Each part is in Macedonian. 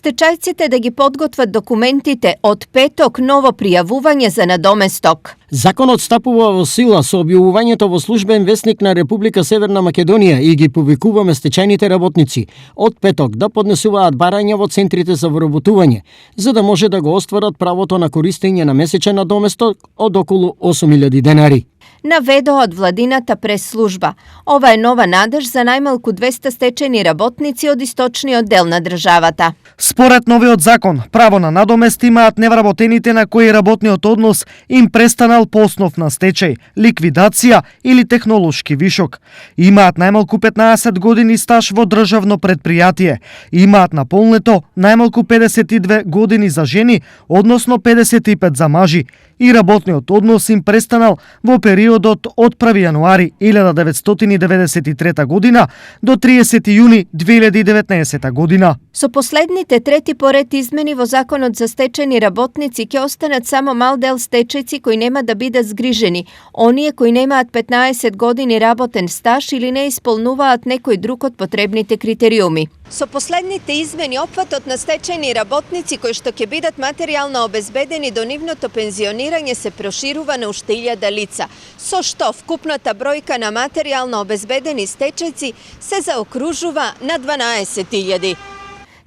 Стечајците да ги подготват документите од петок ново пријавување за надоместок. Законот стапува во сила со објавувањето во службен весник на Република Северна Македонија и ги повикуваме стечајните работници од петок да поднесуваат барања во центрите за вработување, за да може да го остварат правото на користење на месечен надоместок од околу 8.000 денари. Наведоа од владината прес-служба. Ова е нова надеж за најмалку 200 стечајни работници од источниот дел на државата. Според новиот закон, право на надомест имаат невработените на кои работниот однос им престанал по основ на стечај, ликвидација или технолошки вишок. Имаат најмалку 15 години стаж во државно предпријатие. Имаат наполнето најмалку 52 години за жени, односно 55 за мажи. И работниот однос им престанал во периодот од 1 јануари 1993 година до 30 јуни 2019 година. Со последните трети поред измени во Законот за стечајни работници ќе останат само мал дел стечајци кои нема да бидат згрижени, оние кои немаат 15 години работен стаж или не исполнуваат некој друг од потребните критериуми. Со последните измени опфатот на стечајни работници кои што ќе бидат материјално обезбедени до нивното пензионирање се проширува на уште 1000 лица, со што вкупната бројка на материјално обезбедени стечајци се заокружува на 12.000.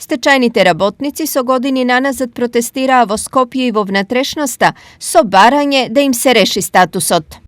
Стечајните работници со години наназад протестираа во Скопје и во внатрешноста со барање да им се реши статусот.